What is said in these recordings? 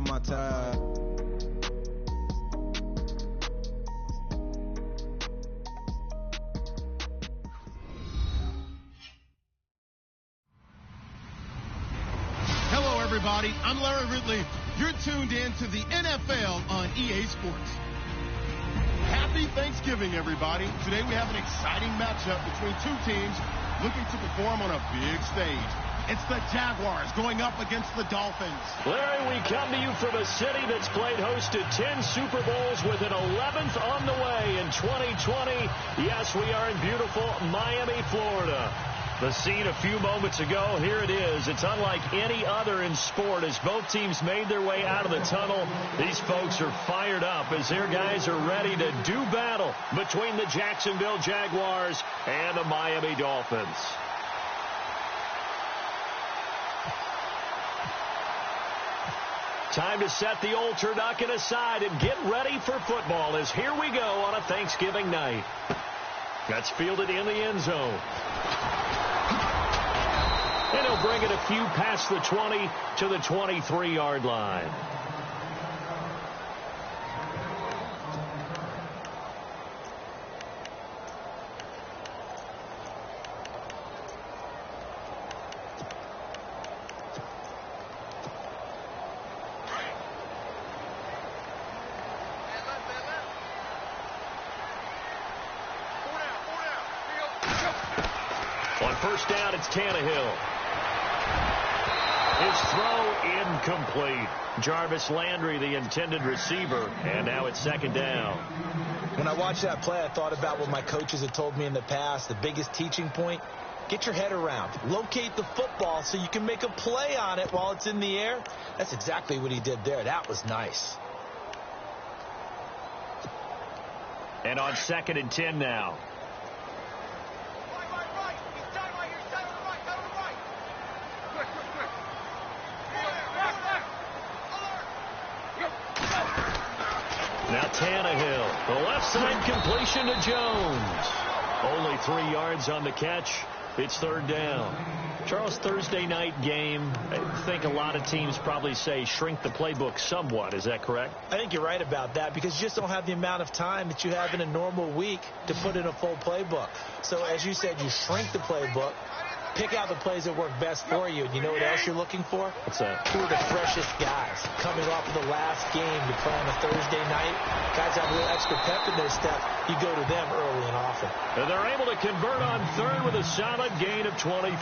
my tab. Hello, everybody. I'm Larry Ridley. You're tuned in to the NFL on EA Sports. Happy Thanksgiving, everybody. Today we have an exciting matchup between two teams looking to perform on a big stage. It's the Jaguars going up against the Dolphins. Larry, we come to you from a city that's played host to 10 Super Bowls with an 11th on the way in 2020. Yes, we are in beautiful Miami, Florida. The scene a few moments ago, here it is. It's unlike any other in sport as both teams made their way out of the tunnel. These folks are fired up as their guys are ready to do battle between the Jacksonville Jaguars and the Miami Dolphins. Time to set the old turducken aside and get ready for football as here we go on a Thanksgiving night. That's fielded in the end zone. And he'll bring it a few past the 20 to the 23-yard line. On first down, it's Tannehill. His throw incomplete. Jarvis Landry, the intended receiver, and now it's second down. When I watched that play, I thought about what my coaches had told me in the past. The biggest teaching point, get your head around. Locate the football so you can make a play on it while it's in the air. That's exactly what he did there. That was nice. And on 2nd and 10 now. Now Tannehill, the left side completion to Jones. Only 3 yards on the catch. It's third down. Charles, Thursday night game, I think a lot of teams probably say shrink the playbook somewhat. Is that correct? I think you're right about that because you just don't have the amount of time that you have in a normal week to put in a full playbook. So as you said, you shrink the playbook, pick out the plays that work best for you. And you know what else you're looking for? What's that? Two of the freshest guys coming off of the last game to play on a Thursday night. Guys have a little extra pep in their step. You go to them early and often. And they're able to convert on third with a solid gain of 23.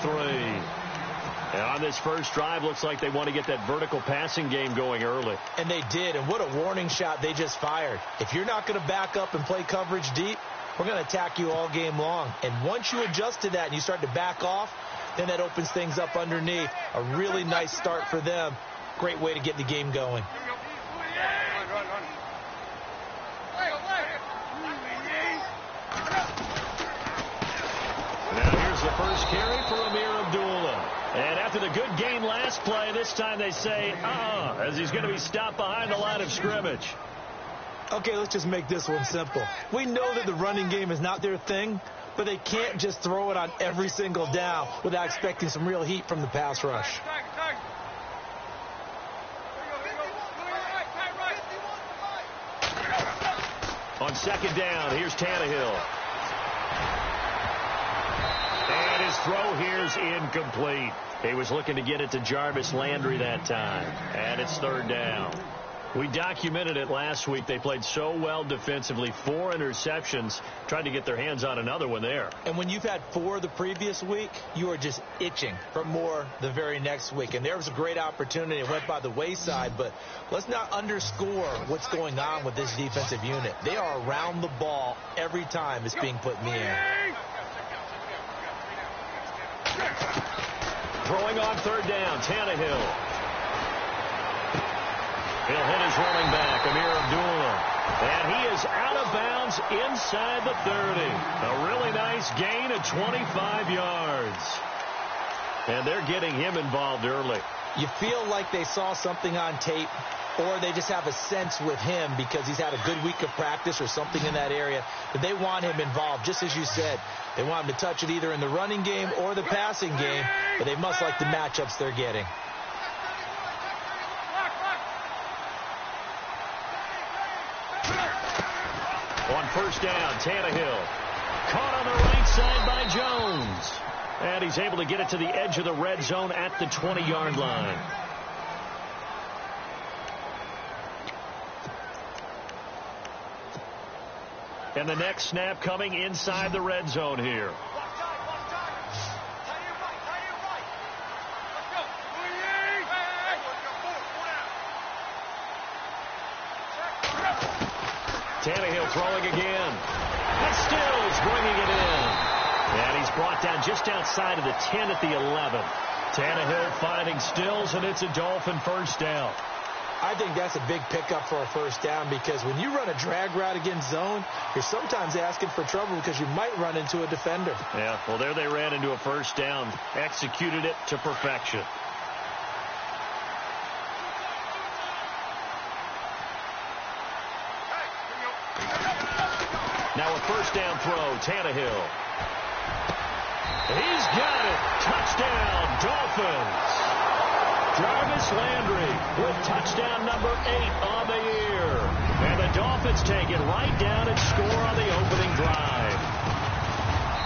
And on this first drive, looks like they want to get that vertical passing game going early. And they did. And what a warning shot they just fired. If you're not going to back up and play coverage deep, we're going to attack you all game long. And once you adjust to that and you start to back off, then that opens things up underneath. A really nice start for them. Great way to get the game going. Now here's the first carry for Amir Abdullah. And after the good game last play, this time they say, as he's going to be stopped behind the line of scrimmage. Okay, let's just make this one simple. We know that the running game is not their thing, but they can't just throw it on every single down without expecting some real heat from the pass rush. On second down, here's Tannehill. And his throw here's incomplete. He was looking to get it to Jarvis Landry that time. And it's third down. We documented it last week. They played so well defensively. 4 interceptions. Tried to get their hands on another one there. And when you've had 4 the previous week, you are just itching for more the very next week. And there was a great opportunity. It went by the wayside. But let's not underscore what's going on with this defensive unit. They are around the ball every time it's being put in the air. Throwing on third down, Tannehill. He'll hit his running back, Amir Abdullah. And he is out of bounds inside the 30. A really nice gain of 25 yards. And they're getting him involved early. You feel like they saw something on tape, or they just have a sense with him because he's had a good week of practice or something in that area that they want him involved, just as you said. They want him to touch it either in the running game or the passing game, but they must like the matchups they're getting. first down. Tannehill caught on the right side by Jones. And he's able to get it to the edge of the red zone at the 20-yard line. And the next snap coming inside the red zone here. Tannehill throwing again. And Stills bringing it in. And he's brought down just outside of the 10 at the 11. Tannehill finding Stills, and it's a Dolphin first down. I think that's a big pickup for a first down, because when you run a drag route against zone, you're sometimes asking for trouble because you might run into a defender. Yeah, well, there they ran into a first down. Executed it to perfection. Now a first down throw, Tannehill. He's got it. Touchdown, Dolphins. Jarvis Landry with touchdown number 8 on the year. And the Dolphins take it right down and score on the opening drive.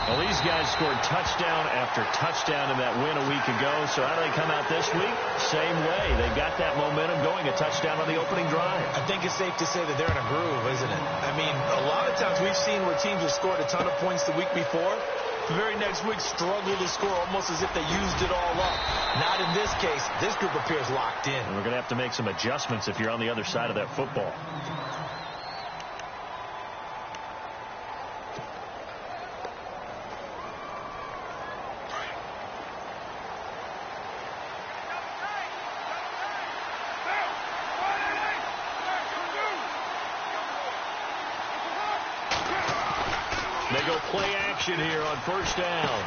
Well, these guys scored touchdown after touchdown in that win a week ago. So how do they come out this week? Same way. They've got that momentum going, a touchdown on the opening drive. I think it's safe to say that they're in a groove, isn't it? I mean, a lot of times we've seen where teams have scored a ton of points the week before. The very next week struggle to score almost as if they used it all up. Not in this case. This group appears locked in. And we're going to have to make some adjustments if you're on the other side of that football. They go play action here on first down.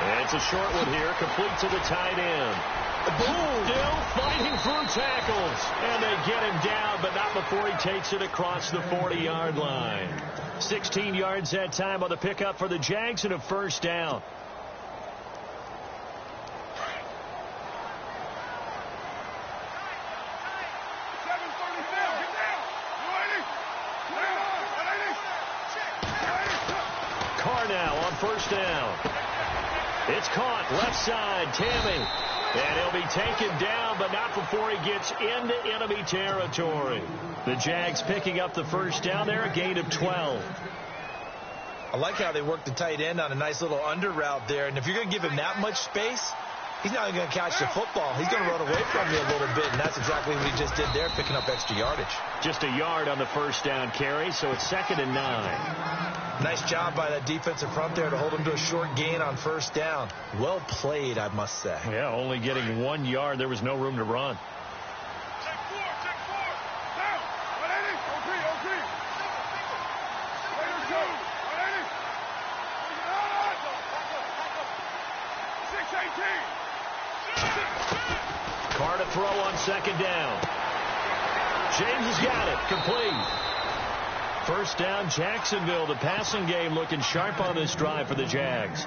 And it's a short one here, complete to the tight end. Boom! Still fighting through tackles. And they get him down, but not before he takes it across the 40-yard line. 16 yards that time on the pickup for the Jags and a first down. First down. It's caught left side. Tammy. And he'll be taken down, but not before he gets into enemy territory. The Jags picking up the first down there, a gain of 12. I like how they work the tight end on a nice little under route there. And if you're going to give him that much space, he's not going to catch the football. He's going to run away from you a little bit, and that's exactly what he just did there, picking up extra yardage. Just a yard on the first down carry, so it's 2nd and 9. Nice job by that defensive front there to hold him to a short gain on first down. Well played, I must say. Yeah, only getting 1 yard. There was no room to run. Carr to throw on 2nd down. James has got it. Complete. First down, Jacksonville. The passing game looking sharp on this drive for the Jags.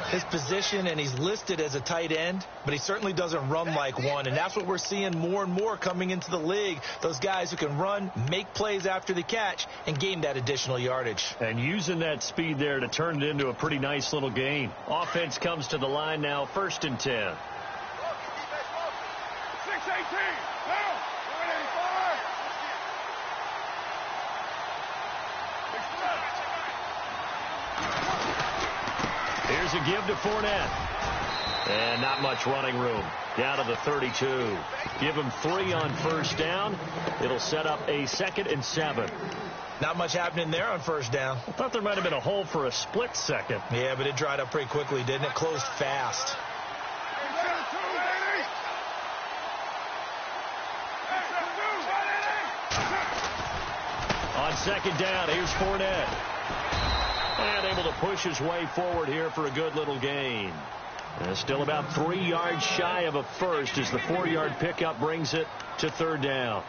His position, and he's listed as a tight end, but he certainly doesn't run like one, and that's what we're seeing more and more coming into the league. Those guys who can run, make plays after the catch, and gain that additional yardage. And using that speed there to turn it into a pretty nice little gain. Offense comes to the line now, 1st and 10. Here's a give to Fournette. And not much running room. Down to the 32. Give him 3 on first down. It'll set up a 2nd and 7. Not much happening there on first down. I thought there might have been a hole for a split second. Yeah, but it dried up pretty quickly, didn't it? Closed fast. On 2nd down, here's Fournette. And able to push his way forward here for a good little gain. And still about 3 yards shy of a first as the 4-yard pickup brings it to 3rd down.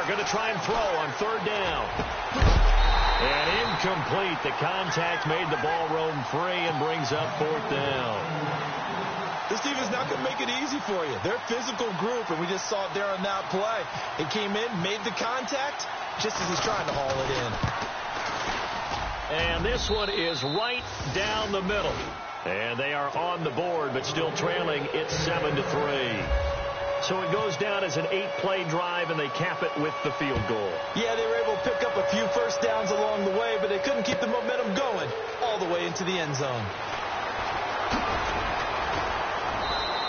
Carr going to try and throw on third down. And incomplete. The contact made the ball roam free and brings up fourth down. This defense not going to make it easy for you. They're a physical group, and we just saw it there on that play. It came in, made the contact, just as he's trying to haul it in. And this one is right down the middle. And they are on the board, but still trailing. It's 7-3. So it goes down as an 8-play drive, and they cap it with the field goal. Yeah, they were able to pick up a few first downs along the way, but they couldn't keep the momentum going all the way into the end zone.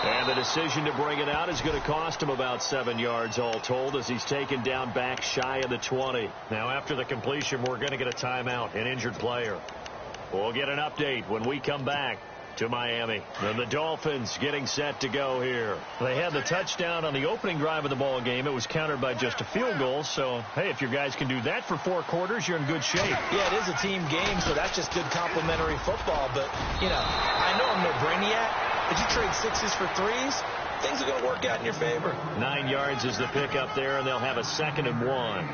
And the decision to bring it out is going to cost him about 7 yards all told, as he's taken down back shy of the 20. Now, after the completion, we're going to get a timeout, an injured player. We'll get an update when we come back to Miami. And the Dolphins getting set to go here. They had the touchdown on the opening drive of the ball game. It was countered by just a field goal. So, hey, if your guys can do that for 4 quarters, you're in good shape. Yeah, it is a team game, so that's just good complimentary football. But, you know, I know I'm no brainiac. But you trade 6s for 3s, things are going to work out in your favor. 9 yards is the pickup there, and they'll have a 2nd and 1.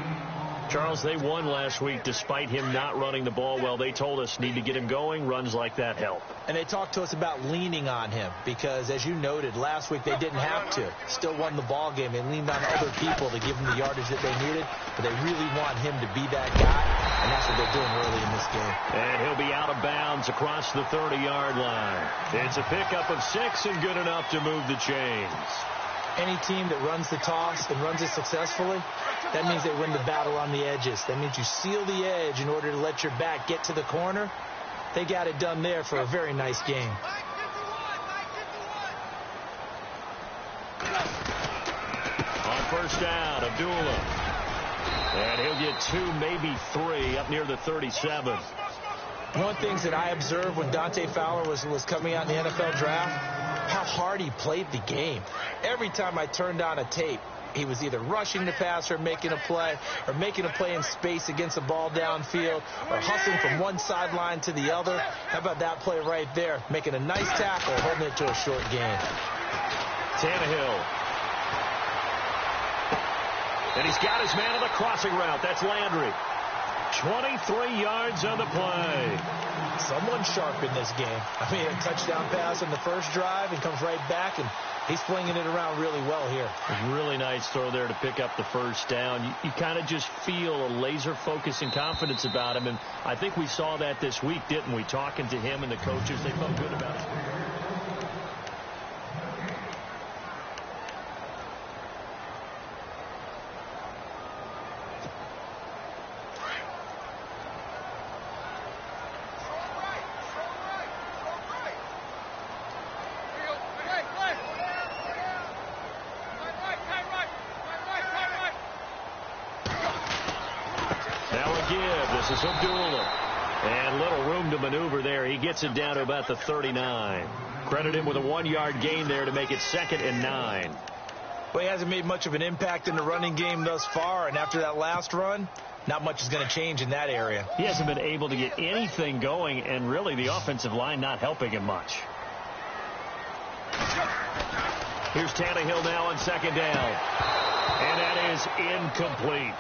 Charles, they won last week despite him not running the ball well. They told us need to get him going. Runs like that help. And they talked to us about leaning on him because, as you noted, last week they didn't have to. Still won the ball game. They leaned on other people to give them the yardage that they needed, but they really want him to be that guy, and that's what they're doing early in this game. And he'll be out of bounds across the 30-yard line. It's a pickup of 6 and good enough to move the chains. Any team that runs the toss and runs it successfully, that means they win the battle on the edges. That means you seal the edge in order to let your back get to the corner. They got it done there for a very nice game. On first down, Abdullah. And he'll get 2, maybe 3, up near the 37. One of the things that I observed when Dante Fowler was coming out in the NFL draft, how hard he played the game. Every time I turned on a tape, he was either rushing the passer, making a play, or making a play in space against the ball downfield, or hustling from one sideline to the other. How about that play right there? Making a nice tackle, holding it to a short gain. Tannehill. And he's got his man on the crossing route. That's Landry. 23 yards on the play. Someone sharp in this game. I mean, a touchdown pass on the first drive and comes right back, and he's flinging it around really well here. Really nice throw there to pick up the first down. You kind of just feel a laser focus and confidence about him, and I think we saw that this week, didn't we? Talking to him and the coaches, they felt good about it. This is Abdullah. And little room to maneuver there. He gets it down to about the 39. Credit him with a 1-yard gain there to make it 2nd and 9. Well, he hasn't made much of an impact in the running game thus far, and after that last run, not much is going to change in that area. He hasn't been able to get anything going, and really the offensive line not helping him much. Here's Tannehill now on 2nd down. And that is incomplete.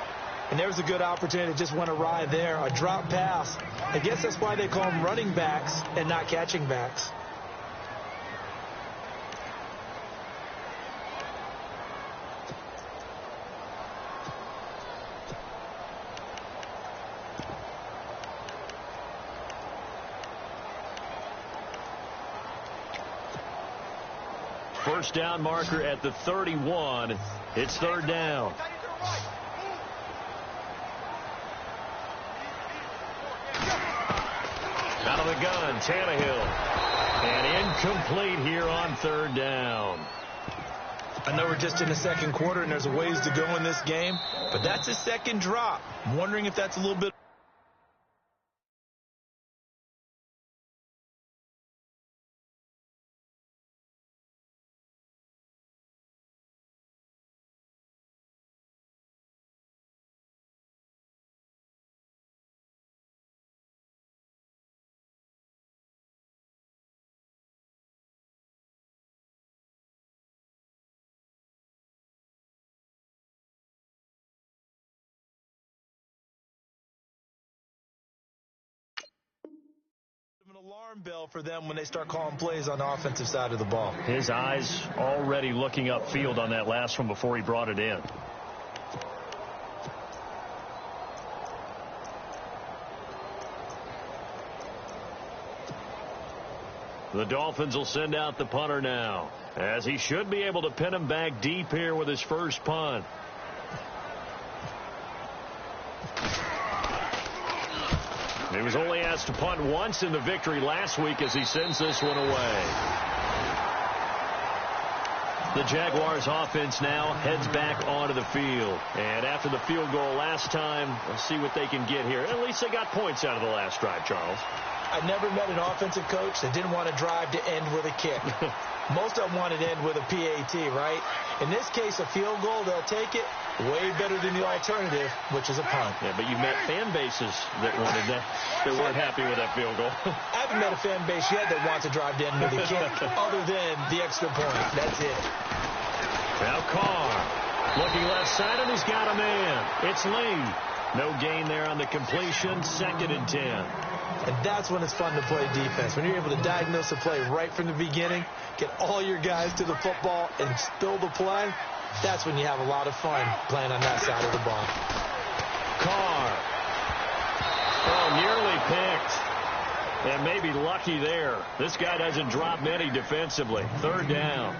And there's a good opportunity that just went awry there, a drop pass. I guess that's why they call them running backs and not catching backs. First down marker at the 31. It's 3rd down. Out of the gun, Tannehill. And incomplete here on 3rd down. I know we're just in the 2nd quarter and there's a ways to go in this game, but that's his 2nd drop. I'm wondering if that's a little bit alarm bell for them when they start calling plays on the offensive side of the ball. His eyes already looking upfield on that last one before he brought it in. The Dolphins will send out the punter now, as he should be able to pin him back deep here with his first punt. He was only asked to punt once in the victory last week as he sends this one away. The Jaguars offense now heads back onto the field. And after the field goal last time, let's see what they can get here. At least they got points out of the last drive, Charles. I never met an offensive coach that didn't want to drive to end with a kick. Most of them wanted to end with a PAT, right? In this case, a field goal, they'll take it. Way better than the alternative, which is a punt. Yeah, but you've met fan bases that wanted that, that weren't happy with that field goal. I haven't met a fan base yet that wants to drive to end with a kick other than the extra point. That's it. Now Carr looking left side, and he's got a man. It's Lee. No gain there on the completion. 2nd and 10. And that's when it's fun to play defense. When you're able to diagnose a play right from the beginning, get all your guys to the football, and spill the play, that's when you have a lot of fun playing on that side of the ball. Carr. Oh, nearly picked. And maybe lucky there. This guy doesn't drop many defensively. 3rd down.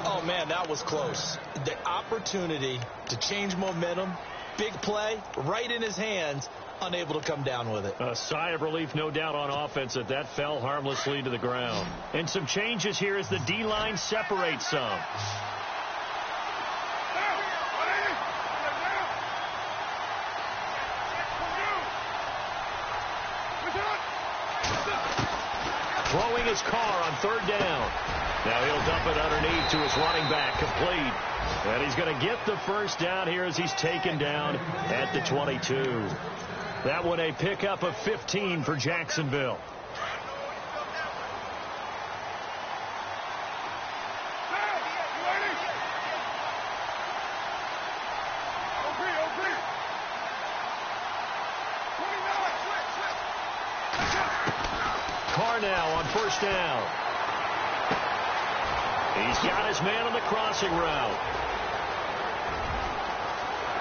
Oh, man, that was close. The opportunity to change momentum, big play, right in his hands, unable to come down with it. A sigh of relief, no doubt, on offense that fell harmlessly to the ground. And some changes here as the D-line separates some. Throwing his Carr on 3rd down. Now he'll dump it underneath to his running back, complete. And he's going to get the first down here as he's taken down at the 22. That one a pickup of 15 for Jacksonville. Carr now on 1st down. He's got his man on the crossing route.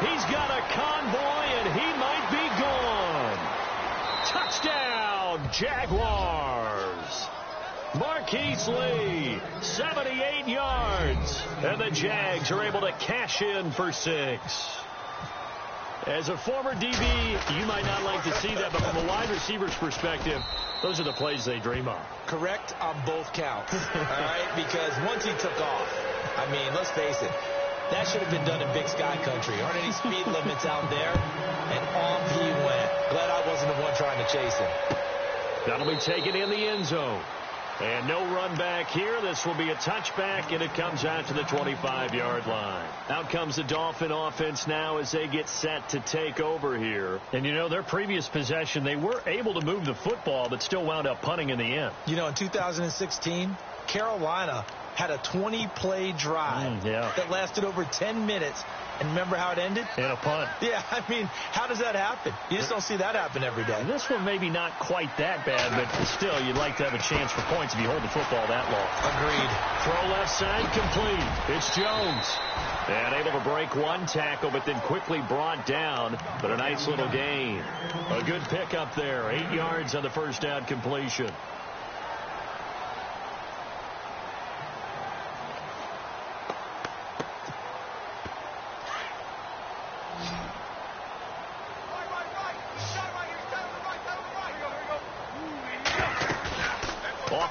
He's got a convoy, and he might be gone. Touchdown, Jaguars. Marquise Lee, 78 yards. And the Jags are able to cash in for 6. As a former DB, you might not like to see that, but from a wide receiver's perspective, those are the plays they dream of. Correct on both counts, all right? Because once he took off, I mean, let's face it, that should have been done in Big Sky country. Aren't any speed limits out there? And off he went. Glad I wasn't the one trying to chase him. That'll be taken in the end zone. And no run back here. This will be a touchback, and it comes out to the 25-yard line. Out comes the Dolphin offense now as they get set to take over here. And, you know, their previous possession, they were able to move the football, but still wound up punting in the end. You know, in 2016, Carolina had a 20-play drive that lasted over 10 minutes. And remember how it ended? In a punt. Yeah, I mean, how does that happen? You just don't see that happen every day. And this one maybe not quite that bad, but still, you'd like to have a chance for points if you hold the football that long. Agreed. Throw left side complete. It's Jones. And able to break one tackle, but then quickly brought down. But a nice little gain. A good pickup there. 8 yards on the first down completion.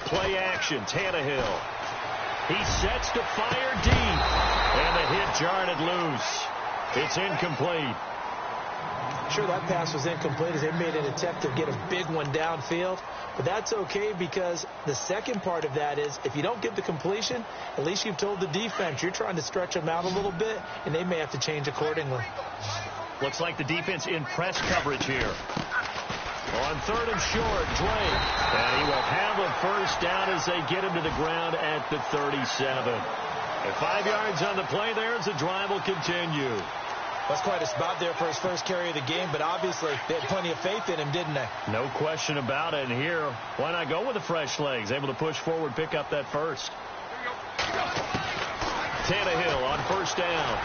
Play action, Tannehill. He sets to fire deep. And the hit jarred it loose. It's incomplete. Sure, that pass was incomplete as they made an attempt to get a big one downfield. But that's okay because the second part of that is if you don't get the completion, at least you've told the defense you're trying to stretch them out a little bit, and they may have to change accordingly. Looks like the defense in press coverage here. On 3rd and short, Drake. And he will have a first down as they get him to the ground at the 37. And 5 yards on the play there as the drive will continue. That's quite a spot there for his first carry of the game, but obviously they had plenty of faith in him, didn't they? No question about it. And here, why not go with the fresh legs? Able to push forward, pick up that first. Tannehill on first down.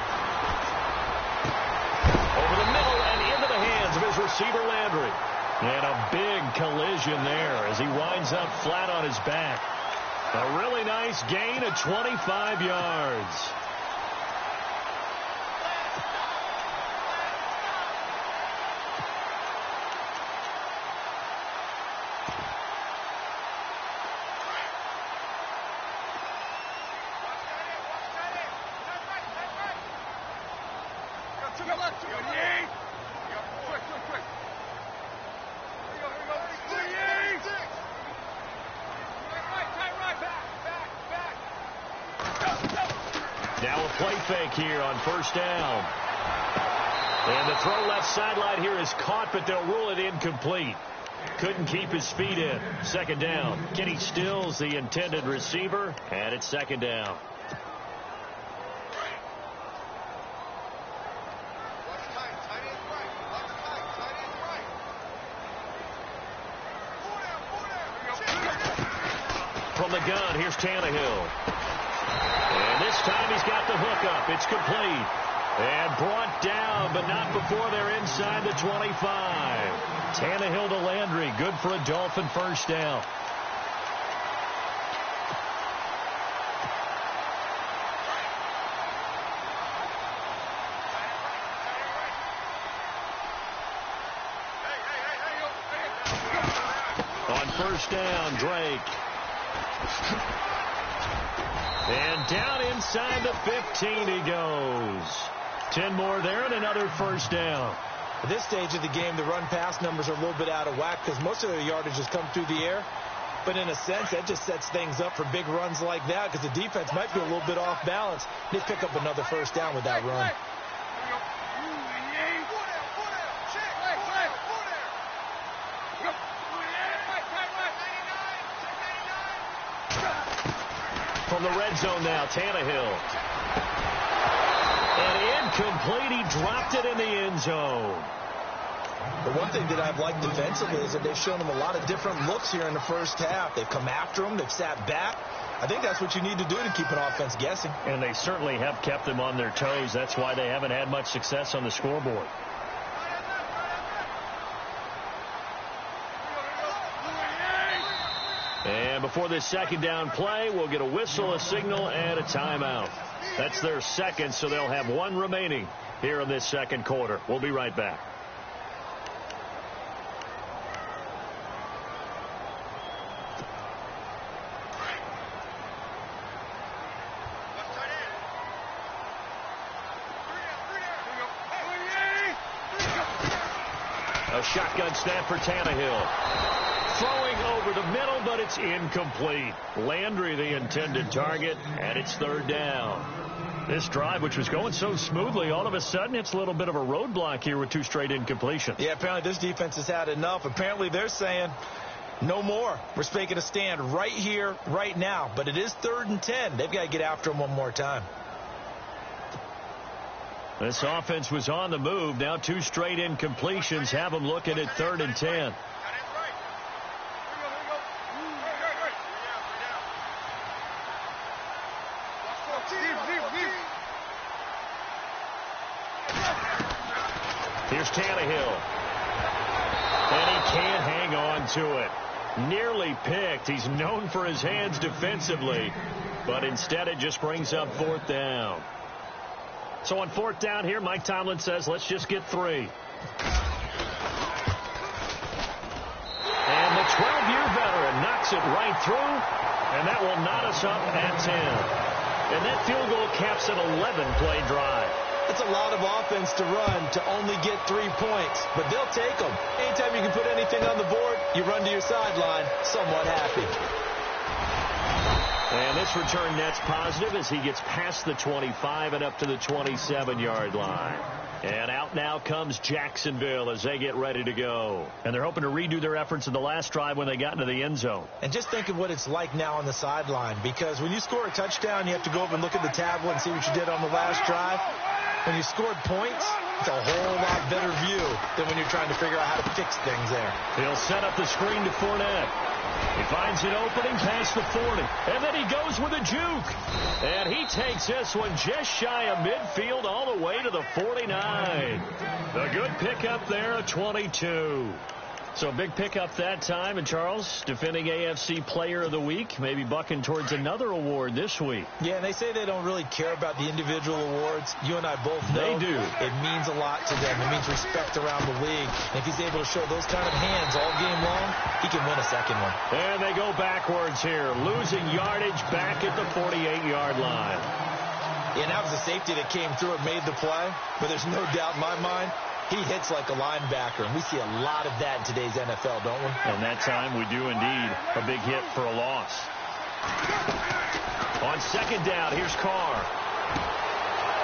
Over the middle and into the hands of his receiver, Landry. And a big collision there as he winds up flat on his back. A really nice gain of 25 yards. Now a play fake here on first down. And the throw left sideline here is caught, but they'll rule it incomplete. Couldn't keep his feet in. Second down. Kenny Stills, the intended receiver, and it's second down. From the gun, here's Tannehill. And this time he's got the hook up. It's complete. And brought down, but not before they're inside the 25. Tannehill to Landry. Good for a Dolphin first down. On first down, Drake. And down inside the 15 he goes. 10 more there and another first down. At this stage of the game, the run-pass numbers are a little bit out of whack because most of their yardage has come through the air. But in a sense, that just sets things up for big runs like that because the defense might be a little bit off balance. They pick up another first down with that run. From the red zone now, Tannehill. And incomplete. He dropped it in the end zone. The one thing that I've liked defensively is that they've shown him a lot of different looks here in the first half. They've come after him. They've sat back. I think that's what you need to do to keep an offense guessing. And they certainly have kept them on their toes. That's why they haven't had much success on the scoreboard. And before this second down play, we'll get a whistle, a signal, and a timeout. That's their second, so they'll have one remaining here in this second quarter. We'll be right back. A shotgun snap for Tannehill. Throwing over the middle, but it's incomplete. Landry, the intended target, and it's third down. This drive, which was going so smoothly, all of a sudden it's a little bit of a roadblock here with two straight incompletions. Yeah, apparently this defense has had enough. Apparently they're saying no more. We're making a stand right here, right now. But it is 3rd and 10. They've got to get after him one more time. This offense was on the move. Now two straight incompletions have them looking at 3rd and 10. Here's Tannehill. And he can't hang on to it. Nearly picked. He's known for his hands defensively, but instead it just brings up 4th down. So on 4th down here, Mike Tomlin says, let's just get 3. And the 12-year veteran knocks it right through, and that will knot us up at 10. And that field goal caps an 11-play drive. It's a lot of offense to run to only get 3 points, but they'll take them. Anytime you can put anything on the board, you run to your sideline somewhat happy. And this return net's positive as he gets past the 25 and up to the 27-yard line. And out now comes Jacksonville as they get ready to go. And they're hoping to redo their efforts in the last drive when they got into the end zone. And just think of what it's like now on the sideline, because when you score a touchdown, you have to go over and look at the tablet and see what you did on the last drive. When you scored points, It's a whole lot better view than when you're trying to figure out how to fix things there. He'll set up the screen to Fournette. He finds an opening past the 40. And then he goes with a juke. And he takes this one just shy of midfield all the way to the 49. A good pickup there, a 22. So big pickup that time. And Charles, defending AFC Player of the Week, maybe bucking towards another award this week. Yeah, and they say they don't really care about the individual awards. You and I both know they do. It means a lot to them. It means respect around the league. And if he's able to show those kind of hands all game long, he can win a second one. And they go backwards here, losing yardage back at the 48-yard line. And that was a safety that came through and made the play. But there's no doubt in my mind, he hits like a linebacker, and we see a lot of that in today's NFL, don't we? And that time we do indeed. A big hit for a loss. On second down, here's Carr.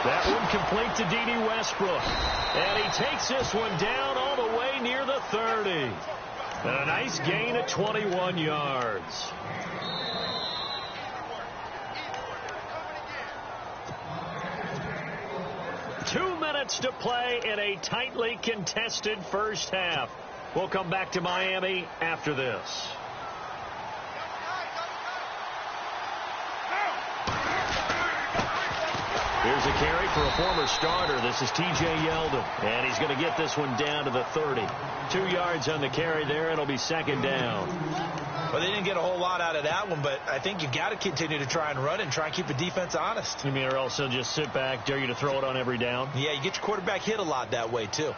That one complete to D.D. Westbrook. And he takes this one down all the way near the 30. And a nice gain of 21 yards. Two minutes to play in a tightly contested first half. We'll come back to Miami after this. Here's a carry for a former starter. This is T.J. Yeldon. And he's going to get this one down to the 30. 2 yards on the carry there. It'll be second down. Well, they didn't get a whole lot out of that one, but I think you got to continue to try and run and try and keep the defense honest. You mean, or else they'll just sit back, dare you to throw it on every down? Yeah, you get your quarterback hit a lot that way, too.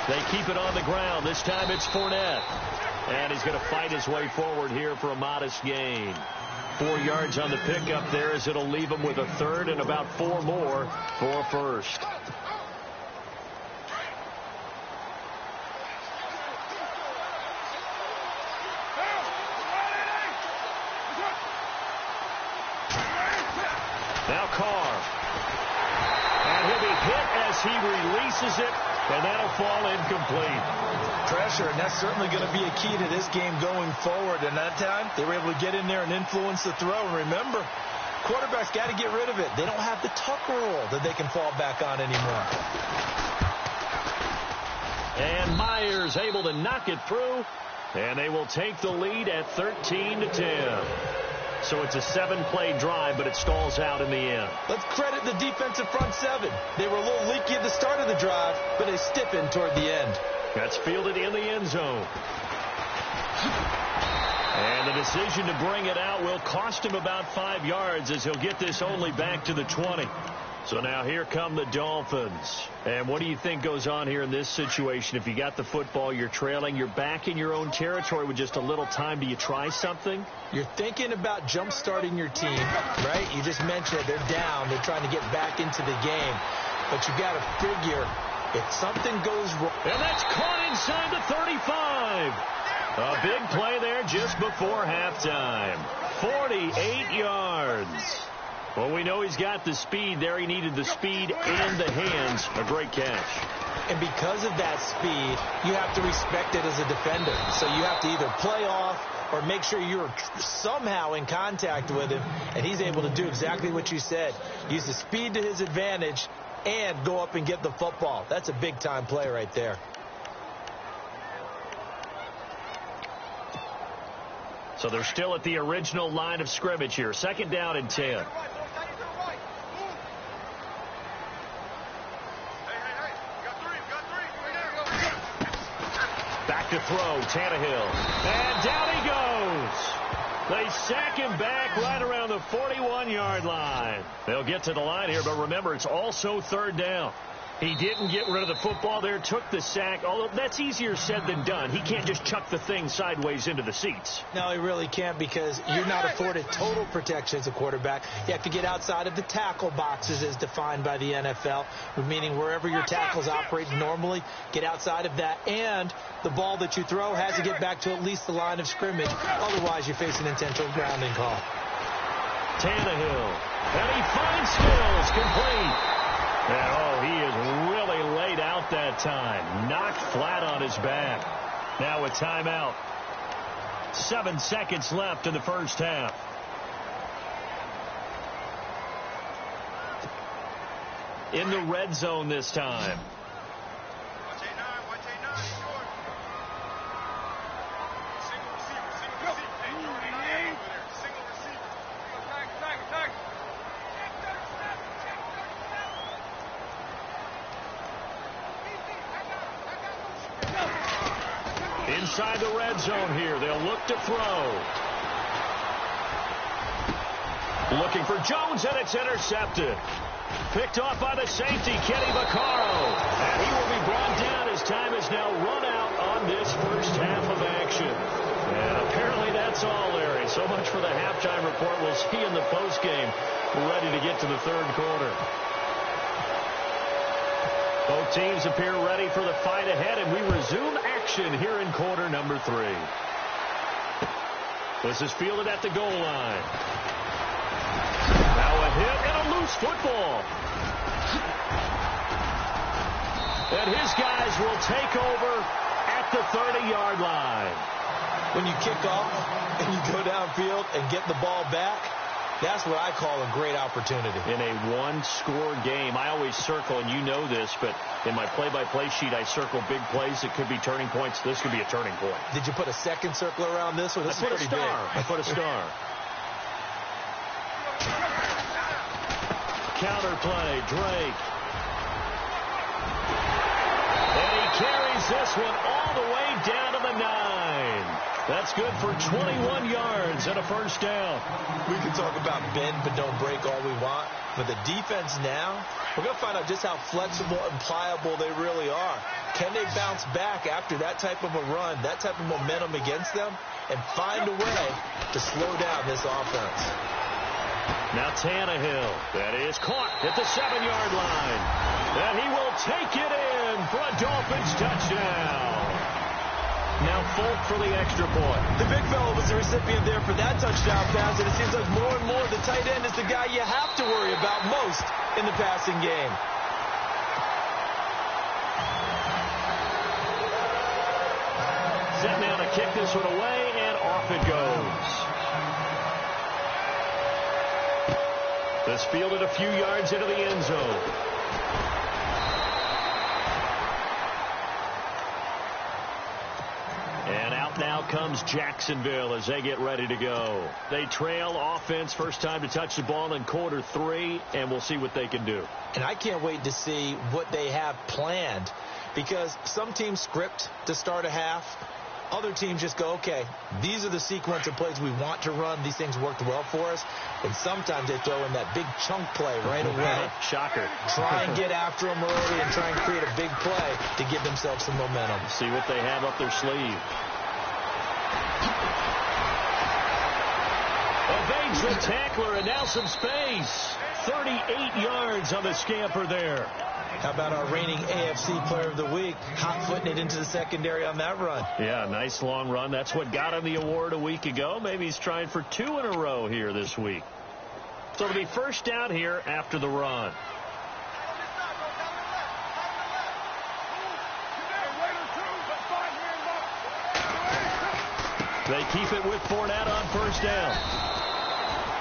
They keep it on the ground. This time it's Fournette. And he's going to fight his way forward here for a modest gain. 4 yards on the pickup there as it'll leave him with a third and about 4 more for a first. Now Carr. And he'll be hit as he releases it. And that'll fall incomplete. Pressure, and that's certainly going to be a key to this game going forward. And that time, they were able to get in there and influence the throw. And remember, quarterbacks got to get rid of it. They don't have the tuck rule that they can fall back on anymore. And Myers able to knock it through. And they will take the lead at 13-10. So it's a 7-play drive, but it stalls out in the end. Let's credit the defensive front seven. They were a little leaky at the start of the drive, but they stiffened toward the end. That's fielded in the end zone. And the decision to bring it out will cost him about 5 yards as he'll get this only back to the 20. So now here come the Dolphins. And what do you think goes on here in this situation? If you got the football, you're trailing, you're back in your own territory with just a little time. Do you try something? You're thinking about jump-starting your team, right? You just mentioned it. They're down. They're trying to get back into the game. But you got to figure if something goes wrong. And that's caught inside the 35. A big play there just before halftime. 48 yards. Well, we know he's got the speed there. He needed the speed and the hands. A great catch. And because of that speed, you have to respect it as a defender. So you have to either play off or make sure you're somehow in contact with him. And he's able to do exactly what you said. Use the speed to his advantage and go up and get the football. That's a big-time play right there. So they're still at the original line of scrimmage here. Second down and 10. Back to throw, Tannehill. And down he goes. They sack him back right around the 41-yard line. They'll get to the line here, but remember, it's also third down. He didn't get rid of the football there, took the sack, although that's easier said than done. He can't just chuck the thing sideways into the seats. No, he really can't because you're not afforded total protection as a quarterback. You have to get outside of the tackle boxes as defined by the NFL, meaning wherever your tackles operate normally, get outside of that, and the ball that you throw has to get back to at least the line of scrimmage. Otherwise, you face an intentional grounding call. Tannehill. And he finds Stills complete. And, oh, he is really laid out that time. Knocked flat on his back. Now a timeout. 7 seconds left in the first half. In the red zone this time. Inside the red zone here. They'll look to throw. Looking for Jones, and it's intercepted. Picked off by the safety, Kenny Vaccaro. And he will be brought down as time is now run out on this first half of action. And apparently that's all, Larry. So much for the halftime report. We'll see in the postgame. We're ready to get to the third quarter. Both teams appear ready for the fight ahead, and we resume action here in quarter number 3. This is fielded at the goal line. Now a hit and a loose football. And his guys will take over at the 30-yard line. When you kick off and you go downfield and get the ball back, that's what I call a great opportunity. In a one-score game, I always circle, and you know this, but in my play-by-play sheet, I circle big plays that could be turning points. This could be a turning point. Did you put a second circle around this one? This is pretty big. I put a star. Counter play, Drake. And he carries this one all the way down to the 9. That's good for 21 yards and a first down. We can talk about bend but don't break all we want. But the defense now, we're going to find out just how flexible and pliable they really are. Can they bounce back after that type of a run, that type of momentum against them, and find a way to slow down this offense? Now Tannehill. That is caught at the 7-yard line. And he will take it in for a Dolphins touchdown. Now Folk for the extra point. The big fellow was the recipient there for that touchdown pass, and it seems like more and more the tight end is the guy you have to worry about most in the passing game. Set now to kick this one away, and off it goes. This fielded a few yards into the end zone. And out now comes Jacksonville as they get ready to go. They trail offense, first time to touch the ball in quarter 3, and we'll see what they can do. And I can't wait to see what they have planned, because some teams script to start a half. Other teams just go, okay, these are the sequence of plays we want to run. These things worked well for us. And sometimes they throw in that big chunk play right away. Shocker. Try and get after them early and try and create a big play to give themselves some momentum. See what they have up their sleeve. Evades the tackler, and now some space. 38 yards on the scamper there. How about our reigning AFC Player of the Week, hot-footing it into the secondary on that run? Yeah, nice long run. That's what got him the award a week ago. Maybe he's trying for 2 in a row here this week. So it'll be first down here after the run. They keep it with Fournette on first down.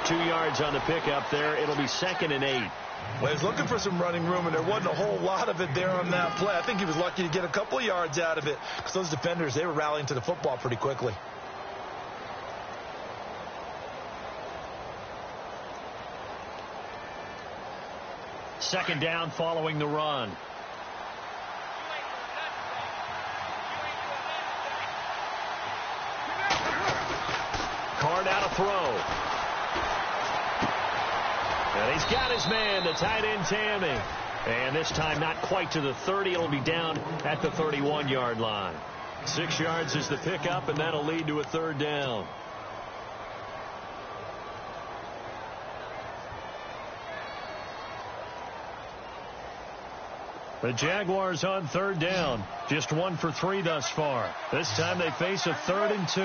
2 yards on the pickup there. It'll be 2nd and 8. Well, he's looking for some running room, and there wasn't a whole lot of it there on that play. I think he was lucky to get a couple of yards out of it, because those defenders, they were rallying to the football pretty quickly. Second down following the run. Carr out to throw. And he's got his man, the tight end, Tammy. And this time not quite to the 30. It'll be down at the 31-yard line. 6 yards is the pickup, and that'll lead to a third down. The Jaguars on third down. Just 1 for 3 thus far. This time they face a 3rd and 2.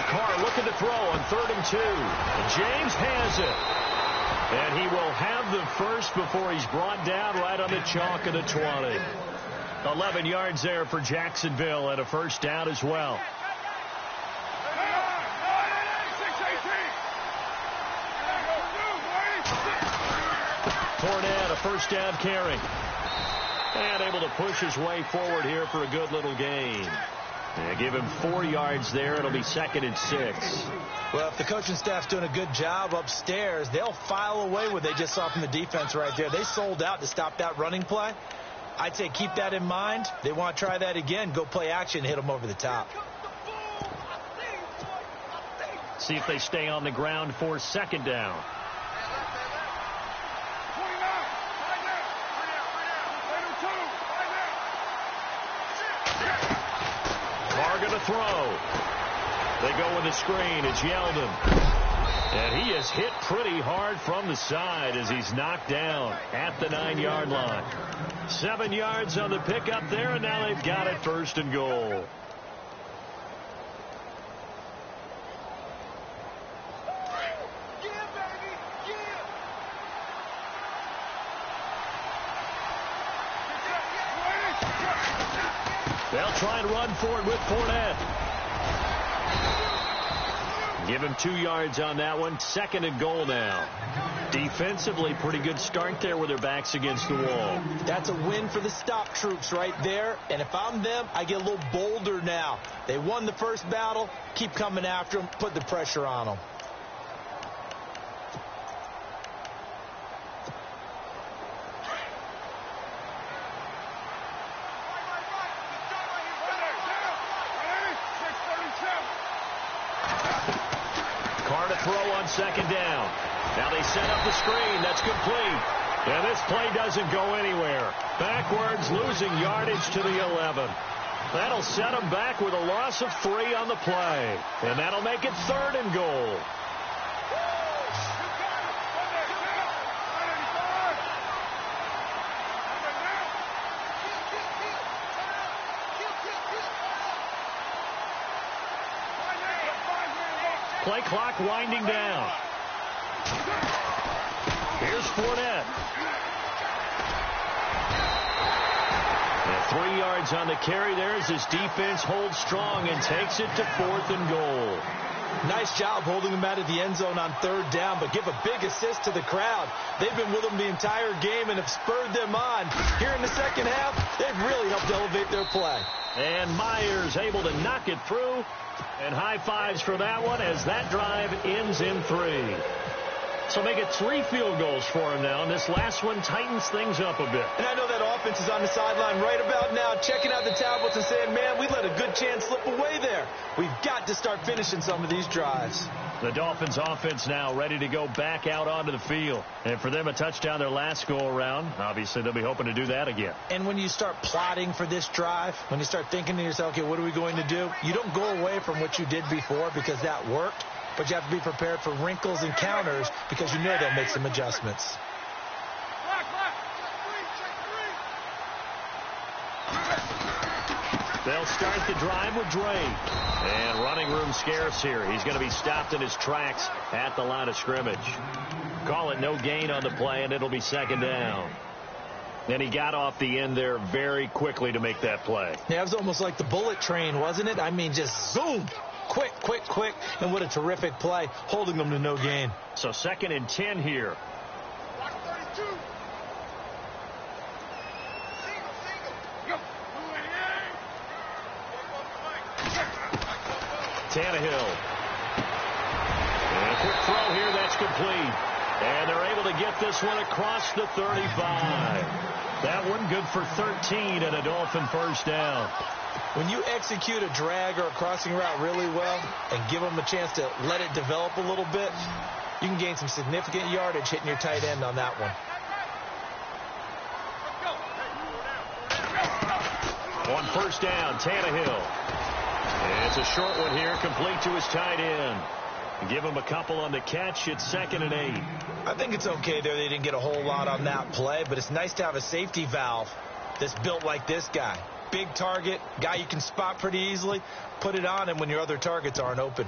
Carr looking to throw on 3rd and 2. James has it. And he will have the first before he's brought down right on the chalk of the 20. 11 yards there for Jacksonville and a first down as well. Fournette, a first down carry. And able to push his way forward here for a good little gain. Give him 4 yards there. It'll be 2nd and 6. Well, if the coaching staff's doing a good job upstairs, they'll file away what they just saw from the defense right there. They sold out to stop that running play. I'd say keep that in mind. They want to try that again. Go play action, hit them over the top. See if they stay on the ground for 2nd down. Carr going to throw. They go with the screen. It's Yeldon. And he is hit pretty hard from the side as he's knocked down at the 9-yard line. 7 yards on the pickup there, and now they've got it 1st and goal. They'll try and run for it with Fournette. Give him 2 yards on that one. 2nd and goal now. Defensively, pretty good start there with their backs against the wall. That's a win for the stop troops right there. And if I'm them, I get a little bolder now. They won the first battle. Keep coming after them. Put the pressure on them. Throw on 2nd down. Now they set up the screen. That's complete. And this play doesn't go anywhere. Backwards, losing yardage to the 11. That'll set them back with a loss of 3 on the play. And that'll make it 3rd and goal. Play clock winding down. Here's Fournette. And 3 yards on the carry there as his defense holds strong and takes it to 4th and goal. Nice job holding them out of the end zone on 3rd down, but give a big assist to the crowd. They've been with them the entire game and have spurred them on. Here in the second half, they've really helped elevate their play. And Myers able to knock it through. And high fives for that one as that drive ends in 3. So make it 3 field goals for him now, and this last one tightens things up a bit. And I know that offense is on the sideline right about now, checking out the tablets and saying, man, we let a good chance slip away there. We've got to start finishing some of these drives. The Dolphins offense now ready to go back out onto the field. And for them, a touchdown their last go-around. Obviously, they'll be hoping to do that again. And when you start plotting for this drive, when you start thinking to yourself, okay, what are we going to do? You don't go away from what you did before because that worked. But you have to be prepared for wrinkles and counters because you know they'll make some adjustments. They'll start the drive with Drake. And running room scarce here. He's going to be stopped in his tracks at the line of scrimmage. Call it no gain on the play, and it'll be 2nd down. And he got off the end there very quickly to make that play. Yeah, it was almost like the bullet train, wasn't it? I mean, just zoom. Quick, quick, quick. And what a terrific play, holding them to no gain. So 2nd and 10 here. Tannehill. And a quick throw here, that's complete. And they're able to get this one across the 35. That one good for 13 and a Dolphin first down. When you execute a drag or a crossing route really well and give them a chance to let it develop a little bit, you can gain some significant yardage hitting your tight end on that one. On first down, Tannehill. And it's a short one here, complete to his tight end. Give him a couple on the catch. It's 2nd and 8. I think it's okay there. They didn't get a whole lot on that play, but it's nice to have a safety valve that's built like this guy. big target, guy you can spot pretty easily. Put it on him when your other targets aren't open.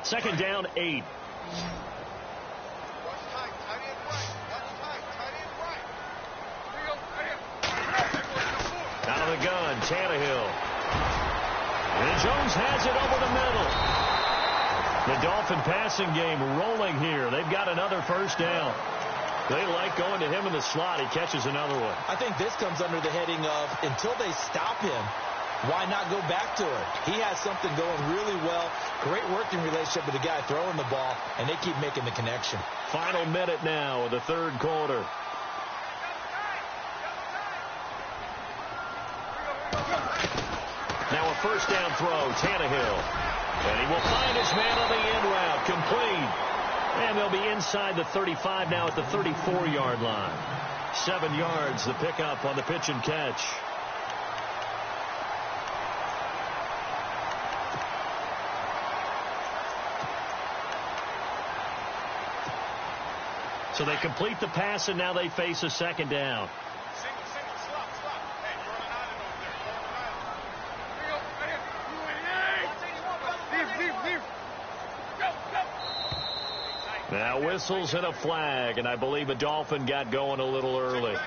Second down, 8. Out of the gun, Tannehill. And Jones has it over the middle. The Dolphin passing game rolling here. They've got another first down. They like going to him in the slot. He catches another one. I think this comes under the heading of until they stop him, why not go back to it? He has something going really well. Great working relationship with the guy throwing the ball, and they keep making the connection. Final minute now of the third quarter. Now a first down throw, Tannehill. And he will find his man on the in route, complete. And they'll be inside the 35 now at the 34-yard line. 7 yards, the pickup on the pitch and catch. So they complete the pass, and now they face a second down. Now whistles and a flag, and I believe a Dolphin got going a little early.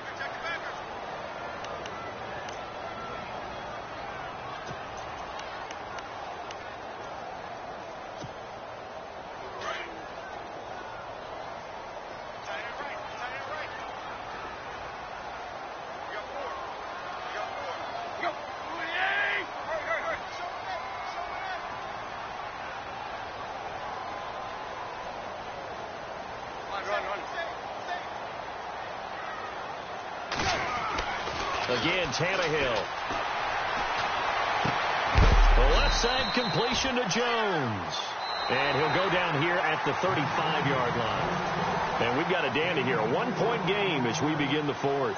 Again, Tannehill. The left side completion to Jones. And he'll go down here at the 35-yard line. And we've got a dandy here. A one-point game as we begin the fourth.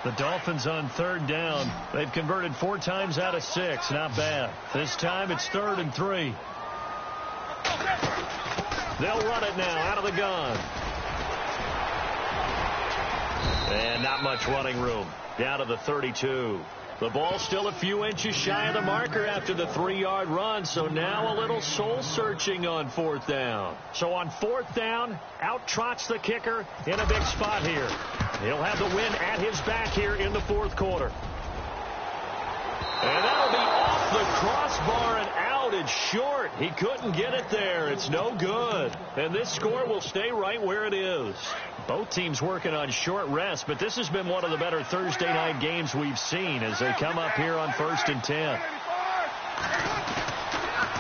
The Dolphins on third down. They've converted 4 times out of 6. Not bad. This time it's 3rd and 3. They'll run it now out of the gun. And not much running room. Down to the 32. The ball still a few inches shy of the marker after the 3-yard run, so now a little soul-searching on 4th down. So on 4th down, out trots the kicker in a big spot here. He'll have the win at his back here in the 4th quarter. And that'll be off the crossbar and out. It's short. He couldn't get it there. It's no good. And this score will stay right where it is. Both teams working on short rest, but this has been one of the better Thursday night games we've seen as they come up here on 1st and 10.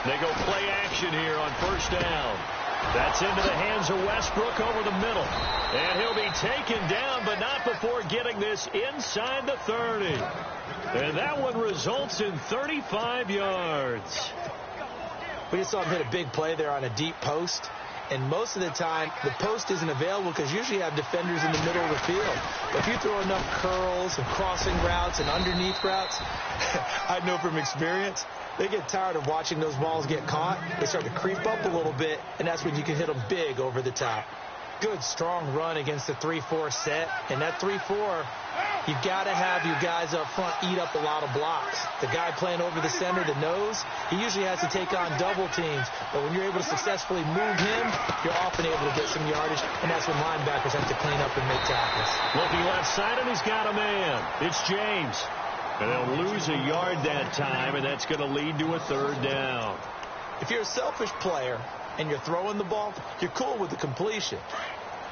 They go play action here on 1st down. That's into the hands of Westbrook over the middle. And he'll be taken down, but not before getting this inside the 30. And that one results in 35 yards. We just saw him hit a big play there on a deep post. And most of the time, the post isn't available because usually you have defenders in the middle of the field. But if you throw enough curls and crossing routes and underneath routes, I know from experience, they get tired of watching those balls get caught. They start to creep up a little bit, and that's when you can hit them big over the top. Good, strong run against the 3-4 set. And that 3-4, you've got to have your guys up front eat up a lot of blocks. The guy playing over the center, the nose, he usually has to take on double teams. But when you're able to successfully move him, you're often able to get some yardage, and that's when linebackers have to clean up and make tackles. Looking left side, and he's got a man. It's James. And they'll lose a yard that time, and that's going to lead to a 3rd down. If you're a selfish player and you're throwing the ball, you're cool with the completion.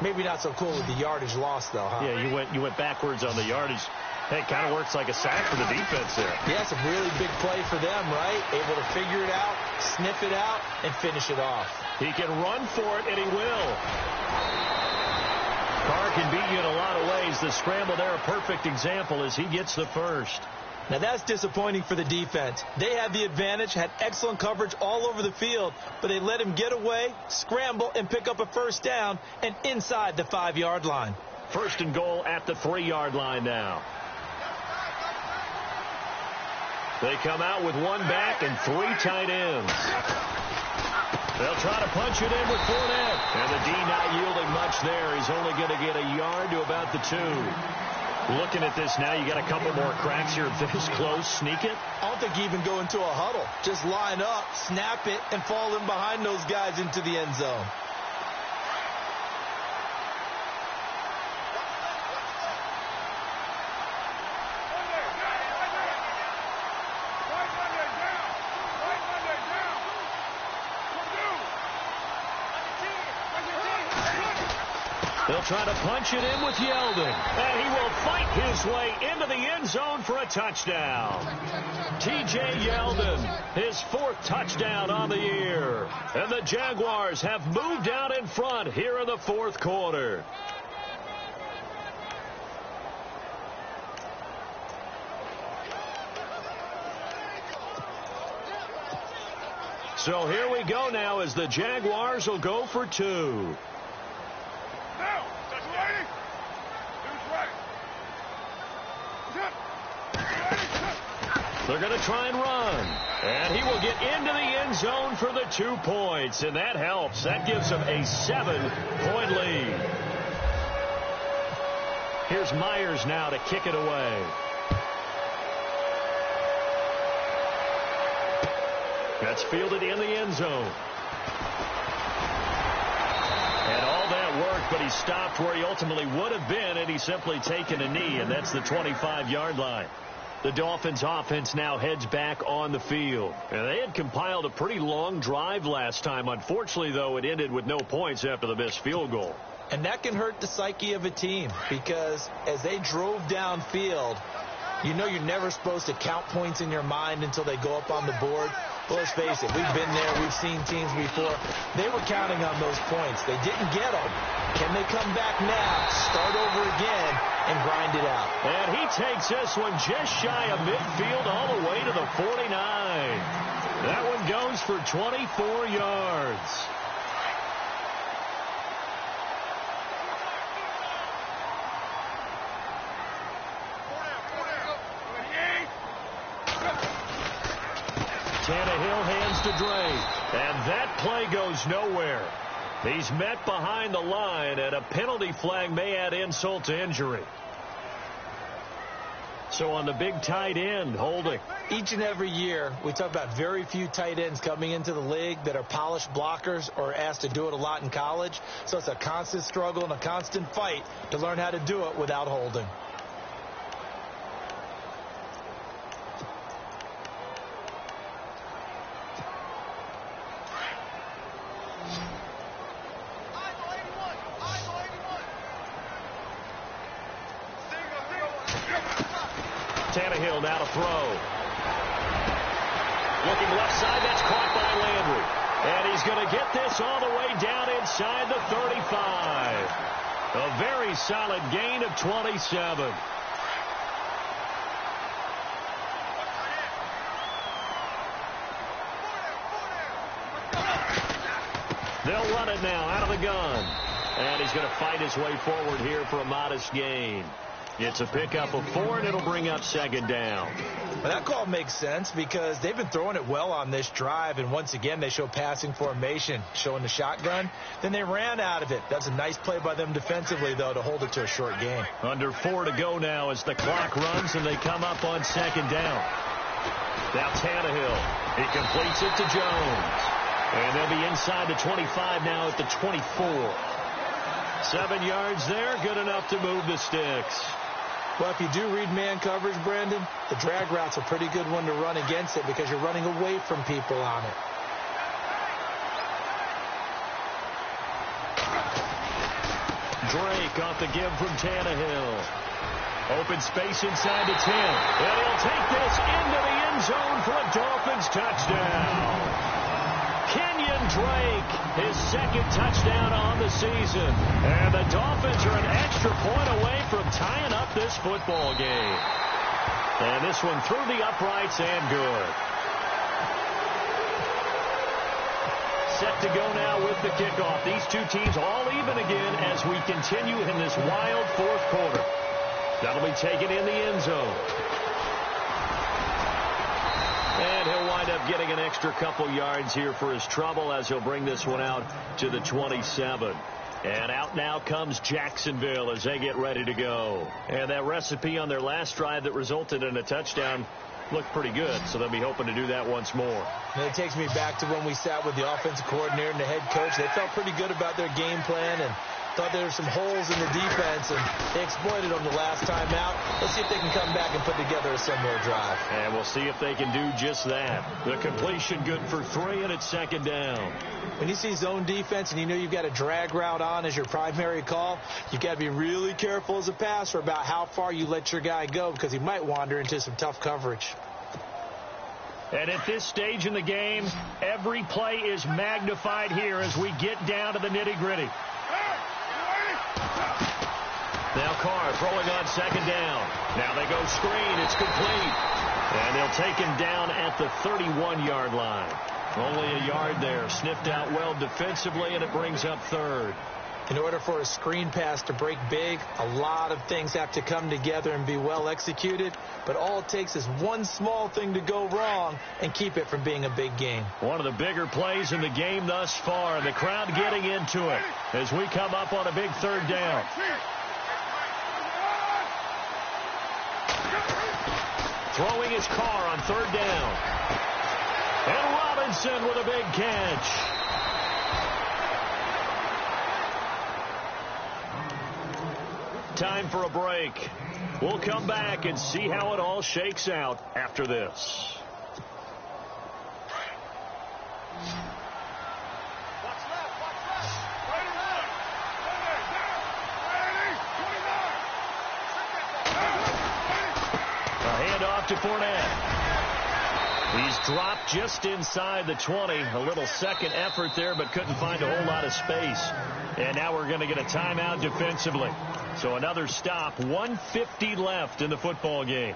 Maybe not so cool with the yardage loss, though, huh? Yeah, you went backwards on the yardage. Hey, it kind of works like a sack for the defense there. Yeah, it's a really big play for them, right? Able to figure it out, sniff it out, and finish it off. He can run for it, and he will. Carr can beat you in a lot of ways. The scramble there, a perfect example as he gets the first. Now, that's disappointing for the defense. They had the advantage, had excellent coverage all over the field, but they let him get away, scramble, and pick up a 1st down and inside the 5-yard line. 1st and goal at the 3-yard line now. They come out with one back and 3 tight ends. They'll try to punch it in with Fournette. And the D not yielding much there. He's only going to get a yard to about the 2. Looking at this now, you got a couple more cracks here. This close, sneak it. I don't think you even go into a huddle. Just line up, snap it, and fall in behind those guys into the end zone. They'll try to punch it in with Yeldon. And he will fight his way into the end zone for a touchdown. T.J. Yeldon, his 4th touchdown on the year. And the Jaguars have moved out in front here in the 4th quarter. So here we go now as the Jaguars will go for 2. They're going to try and run. And he will get into the end zone for the 2 points. And that helps. That gives them a 7-point lead. Here's Myers now to kick it away. That's fielded in the end zone. And all that worked, but he stopped where he ultimately would have been, and he's simply taken a knee, and that's the 25-yard line. The Dolphins offense now heads back on the field. And they had compiled a pretty long drive last time. Unfortunately, though, it ended with no points after the missed field goal. And that can hurt the psyche of a team because as they drove downfield, you know you're never supposed to count points in your mind until they go up on the board. Well, let's face it, we've been there. We've seen teams before. They were counting on those points. They didn't get them. Can they come back now, start over again, and grind it out? And he takes this one just shy of midfield all the way to the 49. That one goes for 24 yards. Tannehill hands to Drake. And that play goes nowhere. He's met behind the line, and a penalty flag may add insult to injury. So on the big tight end, holding. Each and every year, we talk about very few tight ends coming into the league that are polished blockers or asked to do it a lot in college. So it's a constant struggle and a constant fight to learn how to do it without holding. Tannehill now to throw. Looking left side, that's caught by Landry. And he's going to get this all the way down inside the 35. A very solid gain of 27. They'll run it now out of the gun. And he's going to fight his way forward here for a modest gain. It's a pickup of 4, and it'll bring up second down. Well, that call makes sense because they've been throwing it well on this drive, and once again they show passing formation, showing the shotgun. Then they ran out of it. That's a nice play by them defensively, though, to hold it to a short game. Under 4 to go now as the clock runs, and they come up on second down. Now Tannehill. He completes it to Jones. And they'll be inside the 25 now at the 24. 7 yards there, good enough to move the sticks. Well, if you do read man coverage, Brandon, the drag route's a pretty good one to run against it because you're running away from people on it. Drake off the give from Tannehill. Open space inside the 10. And he'll take this into the end zone for a Dolphins touchdown. Kenyon Drake, his second touchdown on the season. And the Dolphins are an extra point away from tying up this football game. And this one through the uprights and good. Set to go now with the kickoff. These two teams all even again as we continue in this wild fourth quarter. That'll be taken in the end zone. up getting an extra couple yards here for his trouble as he'll bring this one out to the 27. And out now comes Jacksonville as they get ready to go. And that recipe on their last drive that resulted in a touchdown looked pretty good, so they'll be hoping to do that once more. And it takes me back to when we sat with the offensive coordinator and the head coach. They felt pretty good about their game plan and thought there were some holes in the defense, and they exploited them the last time out. Let's see if they can come back and put together a similar drive. And we'll see if they can do just that. The completion good for 3, and it's second down. When you see zone defense and you know you've got a drag route on as your primary call, you've got to be really careful as a passer about how far you let your guy go because he might wander into some tough coverage. And at this stage in the game, every play is magnified here as we get down to the nitty-gritty. Now Carr throwing on second down. Now they go screen. It's complete. And they'll take him down at the 31-yard line. Only a yard there. Sniffed out well defensively, and it brings up third. In order for a screen pass to break big, a lot of things have to come together and be well executed. But all it takes is one small thing to go wrong and keep it from being a big game. One of the bigger plays in the game thus far. The crowd getting into it as we come up on a big third down. Throwing his Carr on third down. And Robinson with a big catch. Time for a break. We'll come back and see how it all shakes out after this. A handoff to Fournette. He's dropped just inside the 20. A little second effort there, but couldn't find a whole lot of space. And now we're going to get a timeout defensively. So another stop. 1:50 left in the football game.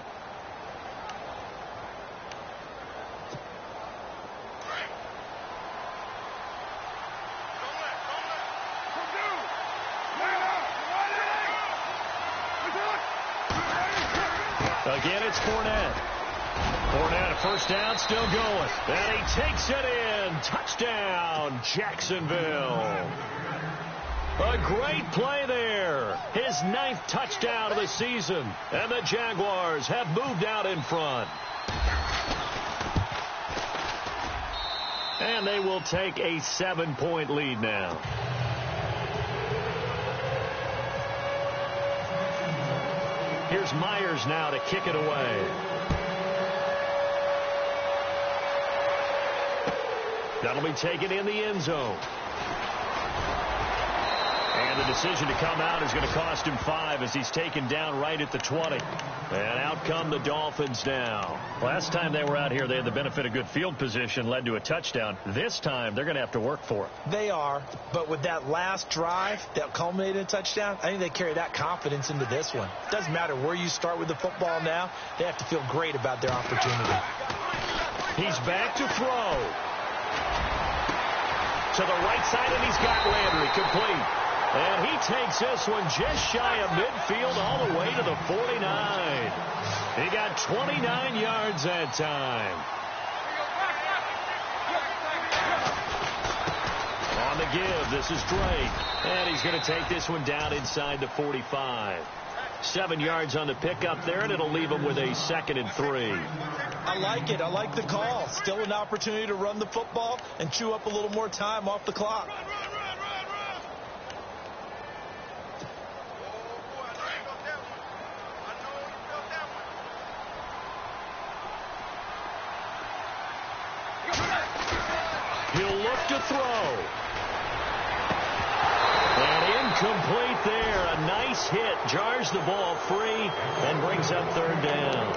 Again, it's Fournette. Fournette, a first down, still going. And he takes it in. Touchdown, Jacksonville. A great play there. His 9th touchdown of the season. And the Jaguars have moved out in front. And they will take a 7-point lead now. Here's Myers now to kick it away. That'll be taken in the end zone. And the decision to come out is going to cost him 5 as he's taken down right at the 20. And out come the Dolphins now. Last time they were out here, they had the benefit of good field position, led to a touchdown. This time, they're going to have to work for it. They are, but with that last drive that culminated in a touchdown, I think they carry that confidence into this one. Doesn't matter where you start with the football now, they have to feel great about their opportunity. He's back to throw. To the right side, and he's got Landry complete. And he takes this one just shy of midfield all the way to the 49. He got 29 yards that time. On the give, this is Drake. And he's going to take this one down inside the 45. 7 yards on the pickup there, and it'll leave him with a 2nd and 3. I like it. I like the call. Still an opportunity to run the football and chew up a little more time off the clock. He'll look to throw. And incomplete there. A nice hit. Jars the ball free and brings up third down.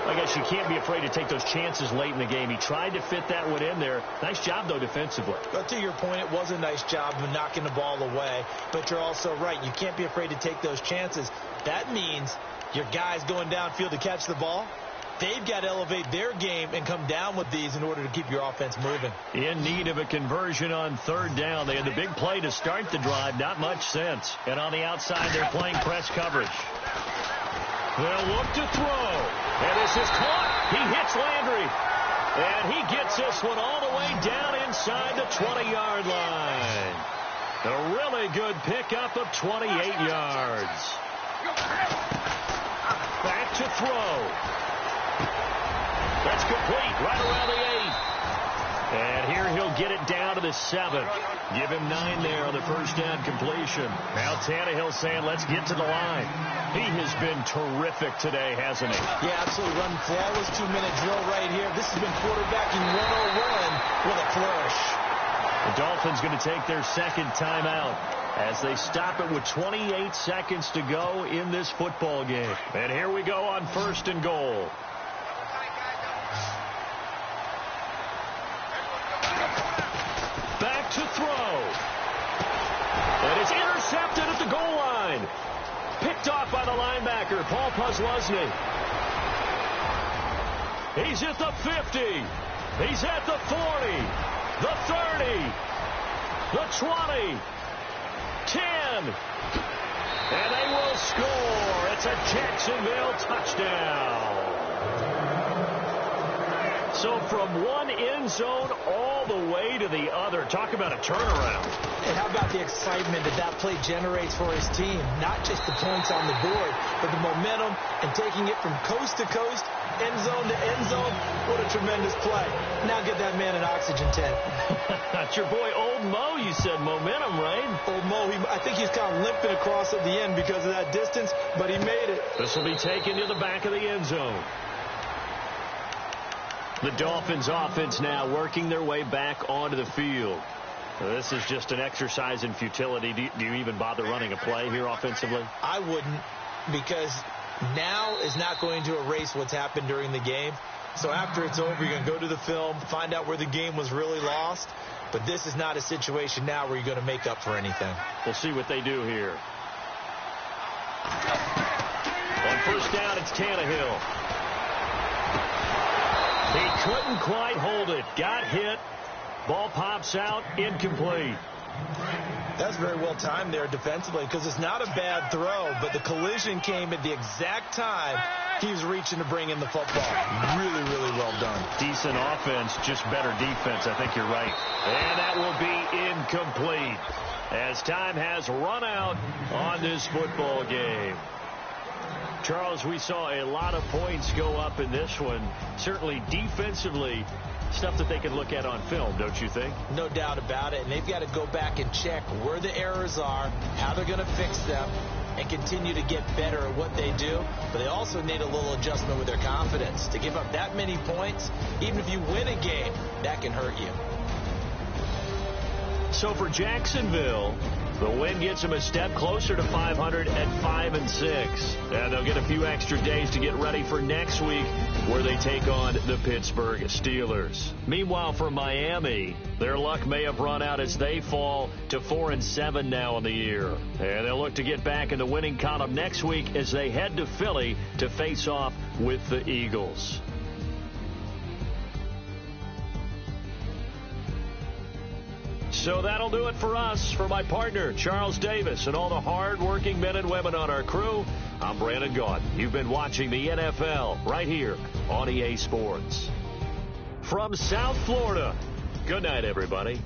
I guess you can't be afraid to take those chances late in the game. He tried to fit that one in there. Nice job, though, defensively. But to your point, it was a nice job of knocking the ball away. But you're also right. You can't be afraid to take those chances. That means your guys going downfield to catch the ball, they've got to elevate their game and come down with these in order to keep your offense moving. In need of a conversion on third down. They had the big play to start the drive. Not much sense. And on the outside, they're playing press coverage. They'll look to throw. And this is caught. He hits Landry. And he gets this one all the way down inside the 20-yard line. A really good pickup of 28 yards. Back to throw. That's complete right around the 8. And here he'll get it down to the 7. Give him 9 there on the first down completion. Now Tannehill saying, let's get to the line. He has been terrific today, hasn't he? Yeah, absolutely. Running flawless 2-minute drill right here. This has been quarterbacking 101 with a flourish. The Dolphins going to take their second timeout as they stop it with 28 seconds to go in this football game. And here we go on 1st and goal. Back to throw. And it's intercepted at the goal line. Picked off by the linebacker, Paul Posluszny. He's at the 50. He's at the 40. The 30. The 20. 10. And they will score. It's a Jacksonville touchdown. So from one end zone all the way to the other. Talk about a turnaround. And how about the excitement that play generates for his team? Not just the points on the board, but the momentum and taking it from coast to coast, end zone to end zone. What a tremendous play. Now get that man an oxygen tent. That's your boy Old Mo. You said momentum, right? Old Mo, I think he's kind of limping across at the end because of that distance, but he made it. This will be taken to the back of the end zone. The Dolphins offense now working their way back onto the field. This is just an exercise in futility. Do you even bother running a play here offensively? I wouldn't, because now is not going to erase what's happened during the game. So after it's over, you're going to go to the film, find out where the game was really lost. But this is not a situation now where you're going to make up for anything. We'll see what they do here. On first down, it's Tannehill. He couldn't quite hold it. Got hit. Ball pops out. Incomplete. That's very well timed there defensively, because it's not a bad throw, but the collision came at the exact time he was reaching to bring in the football. Really, really well done. Decent offense, just better defense. I think you're right. And that will be incomplete as time has run out on this football game. Charles, we saw a lot of points go up in this one. Certainly defensively, stuff that they can look at on film, don't you think? No doubt about it. And they've got to go back and check where the errors are, how they're going to fix them, and continue to get better at what they do. But they also need a little adjustment with their confidence. To give up that many points, even if you win a game, that can hurt you. So for Jacksonville, the win gets them a step closer to 500 at 5-6. And they'll get a few extra days to get ready for next week, where they take on the Pittsburgh Steelers. Meanwhile, for Miami, their luck may have run out as they fall to 4-7 now in the year. And they'll look to get back in the winning column next week as they head to Philly to face off with the Eagles. So that'll do it for us. For my partner, Charles Davis, and all the hard-working men and women on our crew, I'm Brandon Gaudin. You've been watching the NFL right here on EA Sports. From South Florida, good night, everybody.